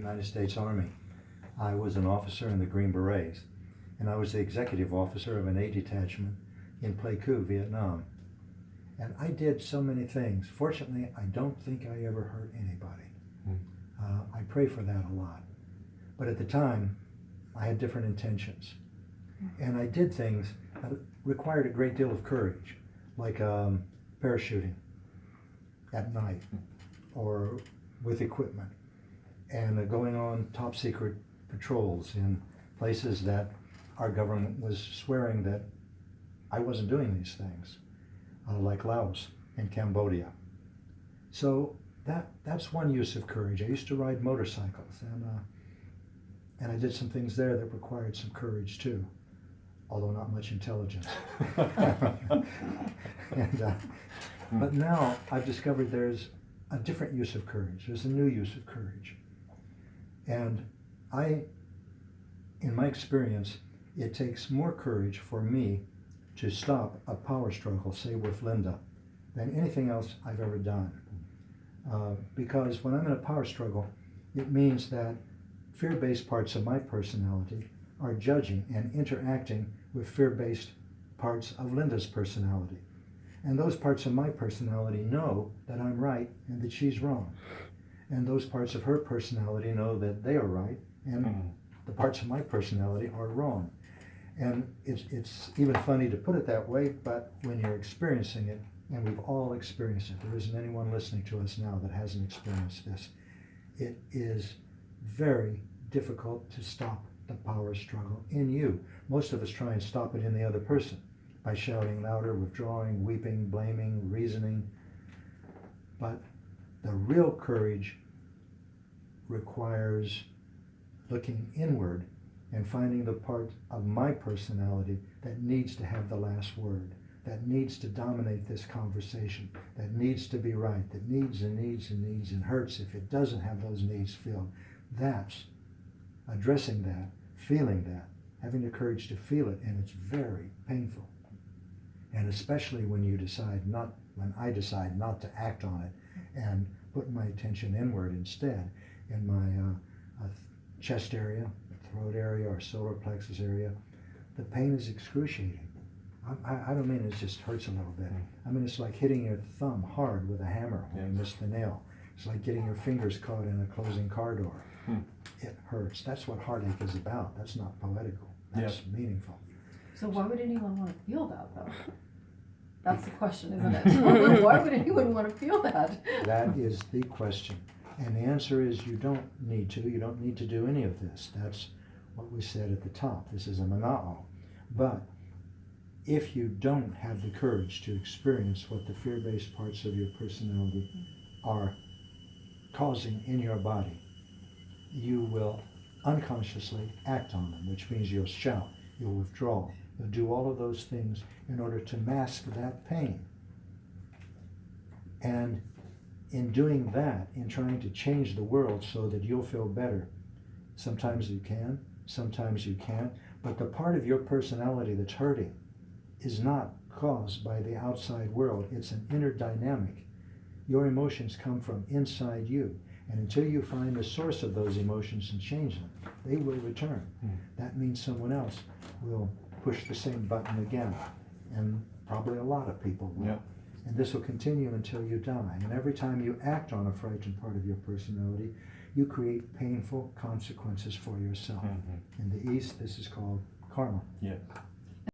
United States Army. I was an officer in the Green Berets, and I was the executive officer of an A detachment in Pleiku, Vietnam. And I did so many things. Fortunately, I don't think I ever hurt anybody. I pray for that a lot. But at the time, I had different intentions. And I did things that required a great deal of courage, like parachuting at night or with equipment, and going on top secret patrols in places that our government was swearing that I wasn't doing these things, like Laos and Cambodia. So that's one use of courage. I used to ride motorcycles, and I did some things there that required some courage too, although not much intelligence. But now I've discovered there's a different use of courage. There's a new use of courage. And in my experience, it takes more courage for me to stop a power struggle, say with Linda, than anything else I've ever done. Because when I'm in a power struggle, it means that fear-based parts of my personality are judging and interacting with fear-based parts of Linda's personality. And those parts of my personality know that I'm right and that she's wrong. And those parts of her personality know that they are right and the parts of my personality are wrong. And it's even funny to put it that way, but when you're experiencing it, and we've all experienced it, there isn't anyone listening to us now that hasn't experienced this, it is very difficult to stop the power struggle in you. Most of us try and stop it in the other person by shouting louder, withdrawing, weeping, blaming, reasoning. But the real courage requires looking inward and finding the part of my personality that needs to have the last word, that needs to dominate this conversation, that needs to be right, that needs and needs and needs and hurts if it doesn't have those needs filled. That's addressing that, feeling that, having the courage to feel it, and it's very painful. And especially when I decide not to act on it and put my attention inward instead, in my chest area, throat area, or solar plexus area, the pain is excruciating. I don't mean it just hurts a little bit. I mean it's like hitting your thumb hard with a hammer when you miss the nail. It's like getting your fingers caught in a closing car door. It hurts. That's what heartache is about. That's not poetical. That's meaningful. So why would anyone want to feel that though? That's the question, isn't it? Why would anyone want to feel that? That is the question. And the answer is you don't need to. You don't need to do any of this. That's what we said at the top. This is a mana'o. But if you don't have the courage to experience what the fear-based parts of your personality are causing in your body, you will unconsciously act on them, which means you'll shout, you'll withdraw, you'll do all of those things in order to mask that pain. And in doing that, in trying to change the world so that you'll feel better, sometimes you can, sometimes you can't, but the part of your personality that's hurting is not caused by the outside world. It's an inner dynamic. Your emotions come from inside you. And until you find the source of those emotions and change them, they will return. That means someone else will push the same button again. And probably a lot of people will. And this will continue until you die. And every time you act on a frightened part of your personality, you create painful consequences for yourself. In the East, this is called karma.